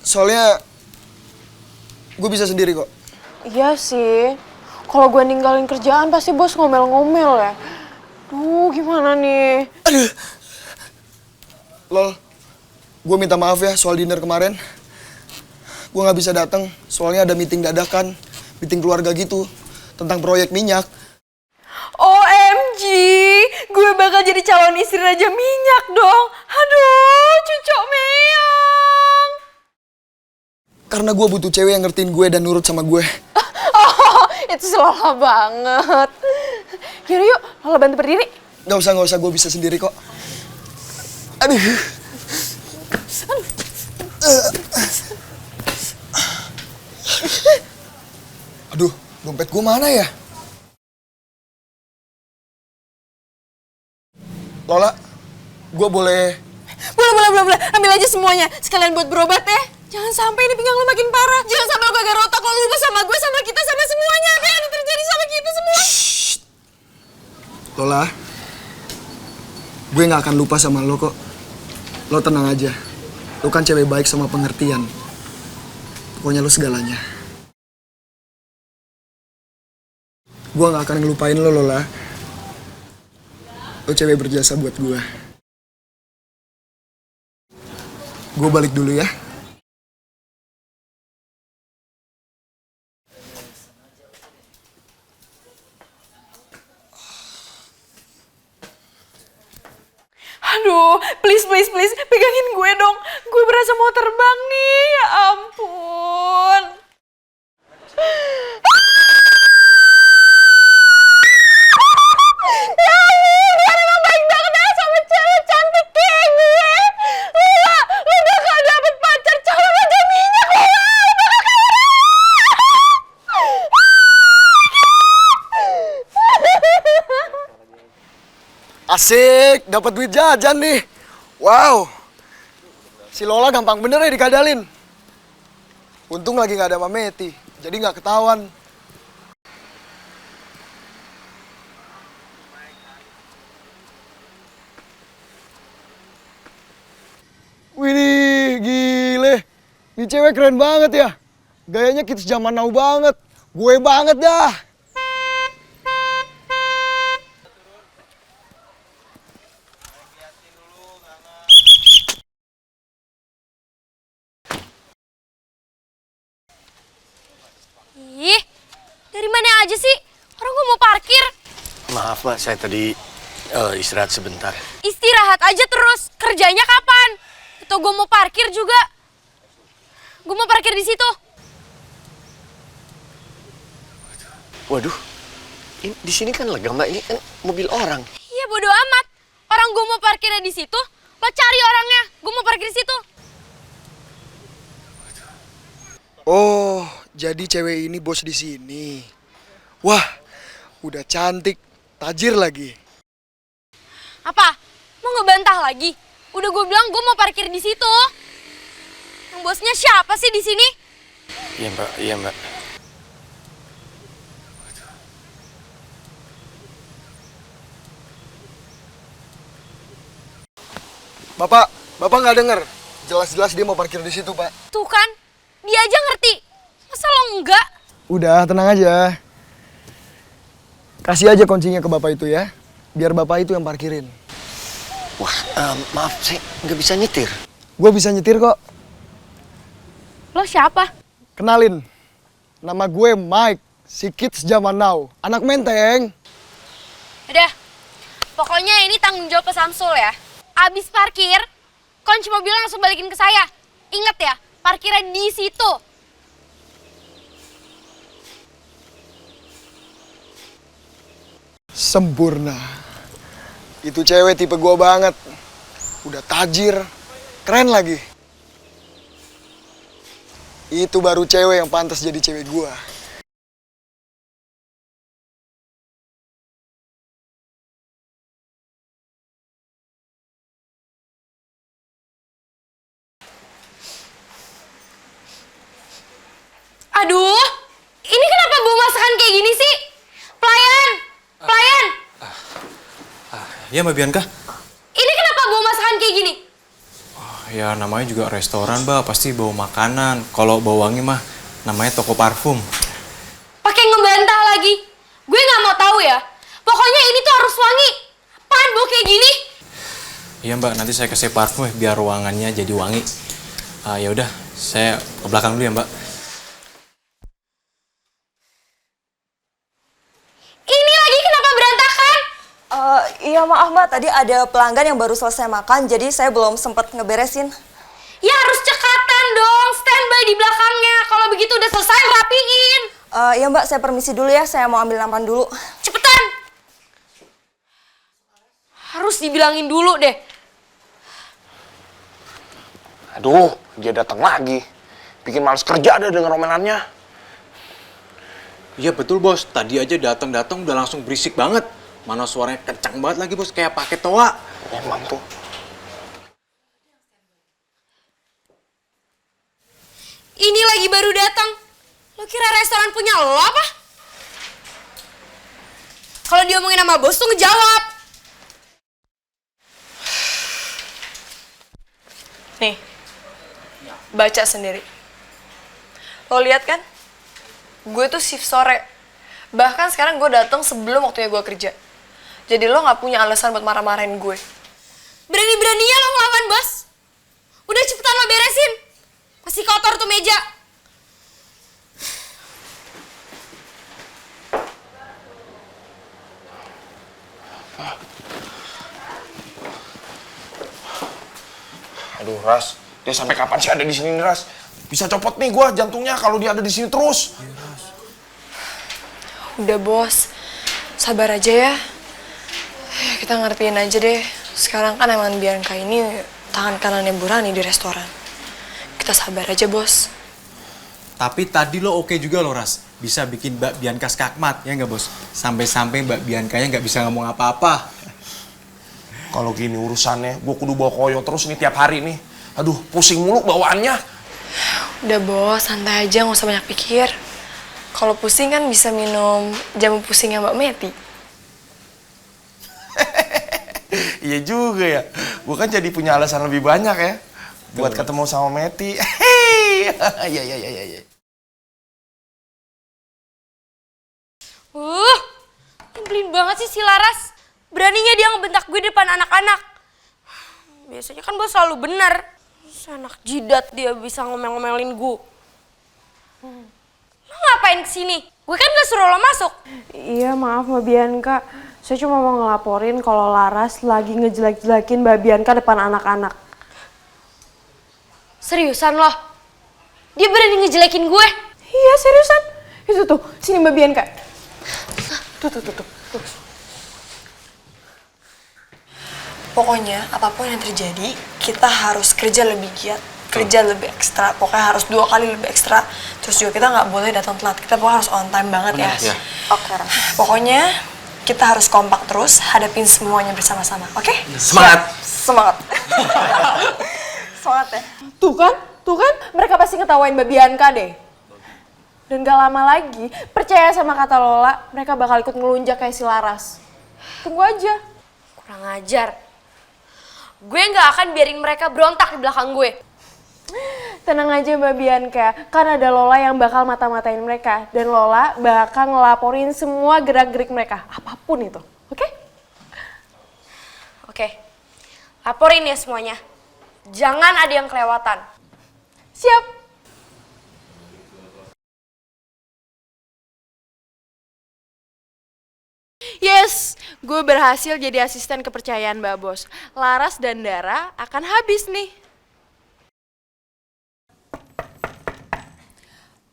Soalnya gue bisa sendiri kok. Iya sih. Kalau gue ninggalin kerjaan pasti bos ngomel-ngomel ya. Duh, gimana nih? Aduh. Lol, gue minta maaf ya soal dinner kemarin. Gue gak bisa datang, soalnya ada meeting dadakan, meeting keluarga gitu, tentang proyek minyak. OMG, gue bakal jadi calon istri Raja Minyak dong. Aduh, cucok meong. Karena gue butuh cewek yang ngertiin gue dan nurut sama gue. Oh, itu si Lola banget. Yuk, Lola bantu berdiri. Gak usah, gue bisa sendiri kok. Aduh. Aduh, dompet gue mana ya? Lola, gue boleh... Boleh. Ambil aja semuanya. Sekalian buat berobat ya. Jangan sampai ini pinggang lu makin parah. Jangan sampai lu gagal otak. Kalau lu lupa sama gue, sama kita, sama semuanya. Apa yang terjadi sama kita semua? Shh. Lola, gue gak akan lupa sama lo kok. Lo tenang aja. Lo kan cewek baik sama pengertian. Pokoknya lo segalanya. Gue gak akan ngelupain lo, Lola. Lo cewek berjasa buat gue. Gue balik dulu ya. Aduh, please, pegangin gue dong. Gue berasa mau terbang nih, ya ampun. Dia memang baik banget ya sama cewek cantik kayak gue. Lola, lu bakal dapet pacar calon Raja Minyak, Lola. Asik, dapat duit jajan nih. Wow, si Lola gampang bener ya dikadalin. Untung lagi gak ada Mbak Meti, jadi gak ketahuan. Widih, gile. Ini cewek keren banget ya. Gayanya kids zaman now banget. Gue banget dah. Ih, dari mana aja sih? Orang gue mau parkir. Maaf Mbak, saya tadi istirahat sebentar. Istirahat aja terus. Kerjanya kapan? Atau gue mau parkir juga? Gue mau parkir di situ. Waduh, di sini kan lega Mbak, ini kan mobil orang. Iya bodo amat. Orang gue mau parkirnya di situ, lo cari orangnya. Gue mau parkir di situ. Oh, jadi cewek ini bos di sini. Wah, udah cantik, tajir lagi. Apa? Mau ngebantah lagi? Udah gue bilang gue mau parkir di situ. Yang bosnya siapa sih di sini? Iya Mbak. Bapak nggak denger. Jelas-jelas dia mau parkir di situ, Pak. Tuh kan, dia aja ngerti. Masa lo enggak? Udah, tenang aja. Kasih aja kuncinya ke Bapak itu ya. Biar Bapak itu yang parkirin. Wah, maaf, saya nggak bisa nyetir. Gue bisa nyetir kok. Lo siapa? Kenalin. Nama gue Mike, si kids zaman now. Anak Menteng. Udah, pokoknya ini tanggung jawab Samsul ya. Abis parkir, kunci mobil langsung balikin ke saya. Ingat ya, parkirnya di situ. Sempurna. Itu cewek tipe gue banget. Udah tajir, keren lagi. Itu baru cewek yang pantas jadi cewek gue. Aduh, ini kenapa bau masakan kayak gini sih? Pelayan, pelayan. Ya Mbak Bianca. Ini kenapa bau masakan kayak gini? Ya namanya juga restoran Mbak, pasti bau makanan. Kalau bau wangi mah namanya toko parfum. Pakai ngebantah lagi. Gue nggak mau tahu ya. Pokoknya ini tuh harus wangi. Apaan bau kayak gini? Iya Mbak, nanti saya kasih parfum biar ruangannya jadi wangi. Ya udah, saya ke belakang dulu ya Mbak. Ini lagi kenapa berantakan? Iya maaf Mbak, tadi ada pelanggan yang baru selesai makan, jadi saya belum sempat ngeberesin. Ya harus cekatan dong, standby di belakangnya. Kalau begitu udah selesai rapiin. Iya Mbak, saya permisi dulu ya, saya mau ambil nampan dulu. Cepetan. Harus dibilangin dulu deh. Aduh, dia datang lagi. Bikin males kerja deh dengan omelannya. Iya betul bos, tadi aja datang udah langsung berisik banget. Mana suaranya kencang banget lagi bos, kayak pakai toa. Emang tuh. Ini lagi baru datang. Lo kira restoran punya lo apa? Kalau diomongin sama bos tuh ngejawab. Nih, baca sendiri. Lo lihat kan? Gue tuh shift sore. Bahkan sekarang gue datang sebelum waktunya gue kerja. Jadi lo nggak punya alasan buat marah-marahin gue. Berani-beraninya lo ngelawan bos. Udah cepetan lo beresin. Masih kotor tuh meja. Aduh, Ras. Dia sampai kapan sih ada di sini, Ras? Bisa copot nih gua jantungnya kalau dia ada di sini terus. Udah bos, sabar aja ya. Kita ngertiin aja deh. Sekarang kan emang Bianca ini tangan kanannya Burani di restoran. Kita sabar aja bos. Tapi tadi lo oke juga lo Ras, bisa bikin Mbak Bianca skakmat, ya nggak bos? Sampai-sampai Mbak Biancanya nggak bisa ngomong apa-apa. Kalau gini urusannya, gua kudu bawa koyo terus nih tiap hari nih. Aduh, pusing mulu bawaannya. Udah bos, santai aja, nggak usah banyak pikir. Kalau pusing kan bisa minum jamu pusingnya Mbak Meti. Iya juga ya. Gua kan jadi punya alasan lebih banyak ya buat ketemu sama Meti. Iya. Nyebelin banget sih si Laras. Beraninya dia ngebentak gue depan anak-anak. Biasanya kan bos selalu benar. Anak jidat dia bisa ngomel-ngomelin gue. Lo ngapain kesini? Gue kan gak suruh lo masuk. Iya maaf Mbak Bianca. Saya cuma mau ngelaporin kalau Laras lagi ngejelek-jelekin Mbak Bianca depan anak-anak. Seriusan lo? Dia berani ngejelekin gue? Iya seriusan. Itu tuh, sini Mbak Bianca. Tuh. Pokoknya apapun yang terjadi, kita harus kerja lebih giat, kerja lebih ekstra. Pokoknya harus 2 kali lebih ekstra. Terus juga kita nggak boleh datang telat. Kita pokoknya harus on time banget ya. Oke. Pokoknya kita harus kompak terus, hadapin semuanya bersama-sama. Oke? Semangat. Semangat. Semangat ya. Tuh kan, mereka pasti ngetawain Mbak Bianca deh. Dan gak lama lagi, percaya sama kata Lola, mereka bakal ikut ngelunjak kayak si Laras. Tunggu aja. Kurang ajar. Gue nggak akan biarin mereka berontak di belakang gue. Tenang aja Mbak Bianca, kan ada Lola yang bakal mata-matain mereka. Dan Lola bakal ngelaporin semua gerak-gerik mereka, apapun itu. Oke? Oke, laporin ya semuanya. Jangan ada yang kelewatan. Siap. Yes, gue berhasil jadi asisten kepercayaan Mbak Bos. Laras dan Dara akan habis nih.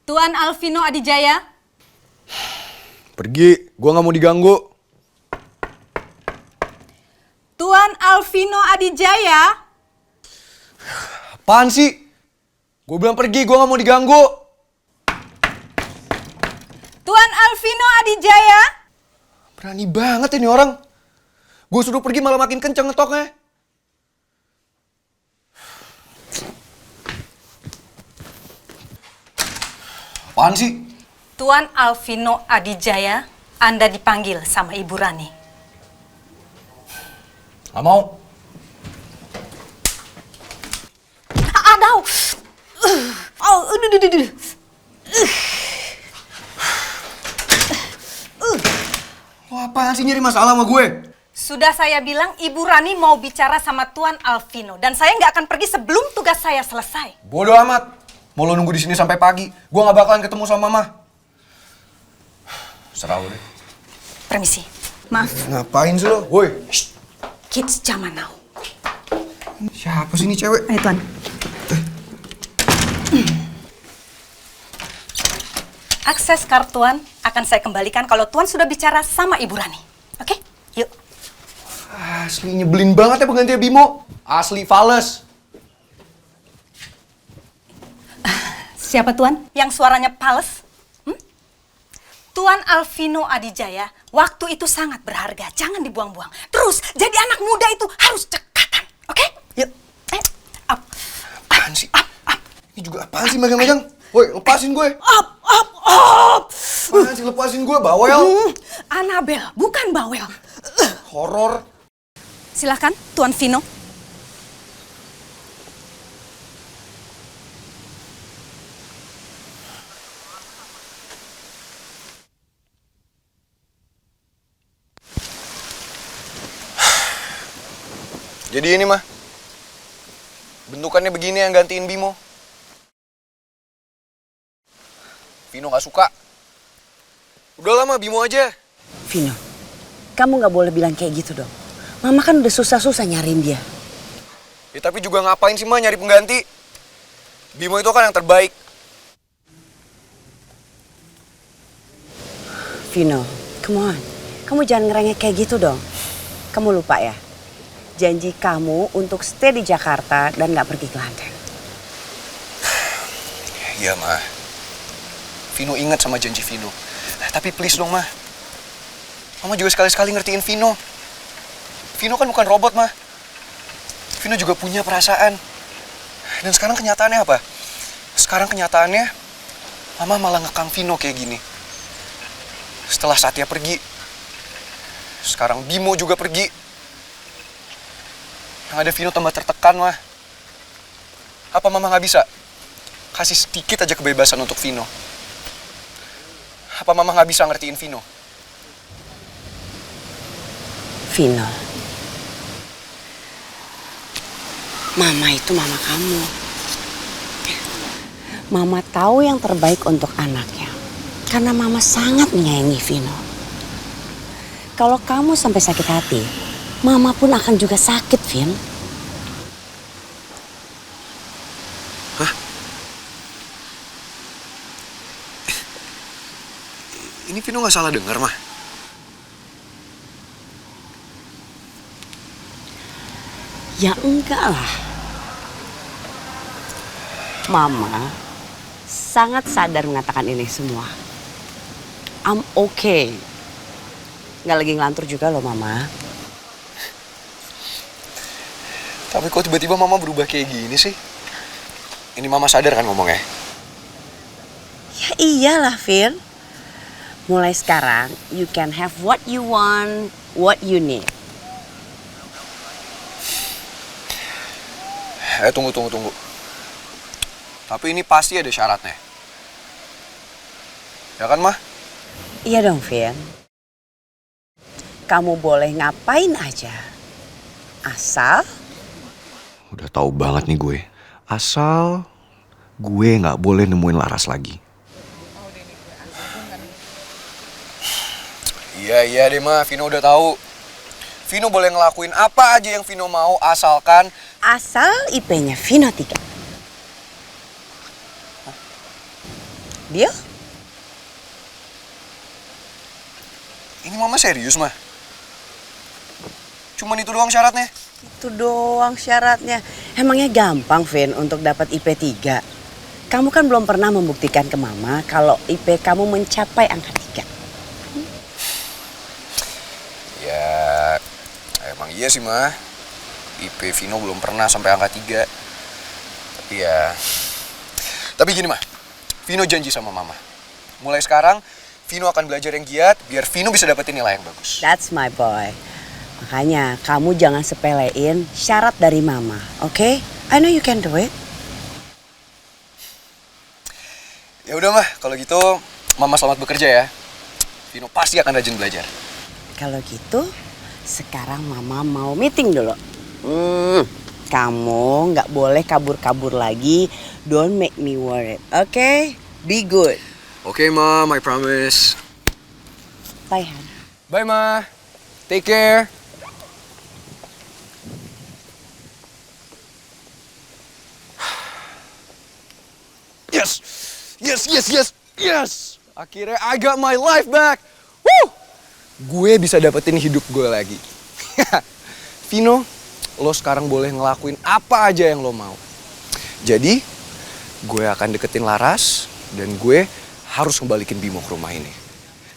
Tuan Alvino Adijaya. Pergi, gua nggak mau diganggu. Tuan Alvino Adijaya. Apaan sih? Gue bilang pergi, gua nggak mau diganggu. Tuan Alvino Adijaya. Berani banget ini orang. Gue suruh pergi malah makin kenceng ngetoknya. Apaan sih? Tuan Alvino Adijaya, Anda dipanggil sama Ibu Rani. Gak mau. Aduh. Lo apaan sih nyari masalah sama gue? Sudah saya bilang Ibu Rani mau bicara sama Tuan Alvino dan saya nggak akan pergi sebelum tugas saya selesai. Bodoh amat. Mau lo nunggu di sini sampai pagi, gue gak bakalan ketemu sama Mama. Serah lo deh. Permisi, maaf. Ngapain sih lo? Woi. Kids zaman now. Siapa sih ini cewek? Ayo Tuan. Akses kartuan akan saya kembalikan kalau Tuan sudah bicara sama Ibu Rani. Oke? Yuk. Asli nyebelin banget ya pengganti Bimo. Asli fales. Siapa Tuan? Yang suaranya pales? Tuan Alvino Adijaya, waktu itu sangat berharga. Jangan dibuang-buang. Terus, jadi anak muda itu harus cekatan. Oke? Yuk. Up. Apaan sih? Ini juga apaan sih megang-megang? Woi, lepasin gue. Up. Apaan sih lepasin gue, bawel? Anabel, bukan bawel. Horor. Silakan, Tuan Vino. Jadi ini mah, bentukannya begini yang gantiin Bimo. Vino gak suka. Udah lama Bimo aja. Vino, kamu gak boleh bilang kayak gitu dong. Mama kan udah susah-susah nyariin dia. Ya tapi juga ngapain sih mah nyari pengganti? Bimo itu kan yang terbaik. Vino, come on. Kamu jangan ngerengek kayak gitu dong. Kamu lupa ya? Janji kamu untuk stay di Jakarta dan gak pergi ke London. Iya, Ma. Vino ingat sama janji Vino. Tapi please dong, Ma. Mama juga sekali-sekali ngertiin Vino. Vino kan bukan robot, Ma. Vino juga punya perasaan. Dan sekarang kenyataannya apa? Sekarang kenyataannya, Mama malah ngekang Vino kayak gini. Setelah Satya pergi, sekarang Bimo juga pergi. Yang ada Vino tambah tertekan, Mah. Apa Mama nggak bisa kasih sedikit aja kebebasan untuk Vino? Apa Mama nggak bisa ngertiin Vino? Vino, Mama itu mama kamu. Mama tahu yang terbaik untuk anaknya. Karena Mama sangat menyayangi Vino. Kalau kamu sampai sakit hati, Mama pun akan juga sakit, Vin. Hah? Ini Vino nggak salah dengar, Mah. Ya enggak lah. Mama sangat sadar mengatakan ini semua. I'm okay. Nggak lagi ngelantur juga loh, Mama. Tapi kok tiba-tiba Mama berubah kayak gini sih? Ini Mama sadar kan ngomongnya? Ya iyalah, Vin. Mulai sekarang, you can have what you want, what you need. Tunggu. Tapi ini pasti ada syaratnya. Ya kan, Mah? Iya dong, Vin. Kamu boleh ngapain aja. Asal Udah tahu banget nih gue. Asal gue nggak boleh nemuin Laras lagi. Iya deh, Mah. Vino udah tahu. Vino boleh ngelakuin apa aja yang Vino mau asalkan IP-nya Vino 3. Deal? Ini Mama serius, Mah? Cuman itu doang syaratnya? Itu doang syaratnya. Emangnya gampang, Vin, untuk dapat IP 3? Kamu kan belum pernah membuktikan ke Mama kalau IP kamu mencapai angka 3. Ya, emang iya sih, Mah. IP Vino belum pernah sampai angka 3. Tapi gini, Mah. Vino janji sama Mama. Mulai sekarang, Vino akan belajar yang giat biar Vino bisa dapetin nilai yang bagus. That's my boy. Makanya kamu jangan sepelein syarat dari Mama, oke? I know you can do it. Ya udah, Mah. Kalau gitu, Mama selamat bekerja ya. Vino pasti akan rajin belajar. Kalau gitu, sekarang Mama mau meeting dulu. Kamu nggak boleh kabur-kabur lagi. Don't make me worried, okay? Be good. Oke, Mom, I promise. Bye, Han. Bye, Ma. Take care. Yes! Akhirnya I got my life back. Woo! Gue bisa dapetin hidup gue lagi. Vino, lo sekarang boleh ngelakuin apa aja yang lo mau. Jadi, gue akan deketin Laras dan gue harus ngebalikin Bimo ke rumah ini.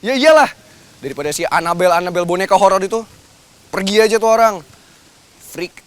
Ya iyalah, daripada si Annabelle boneka horor itu. Pergi aja tuh orang. Freak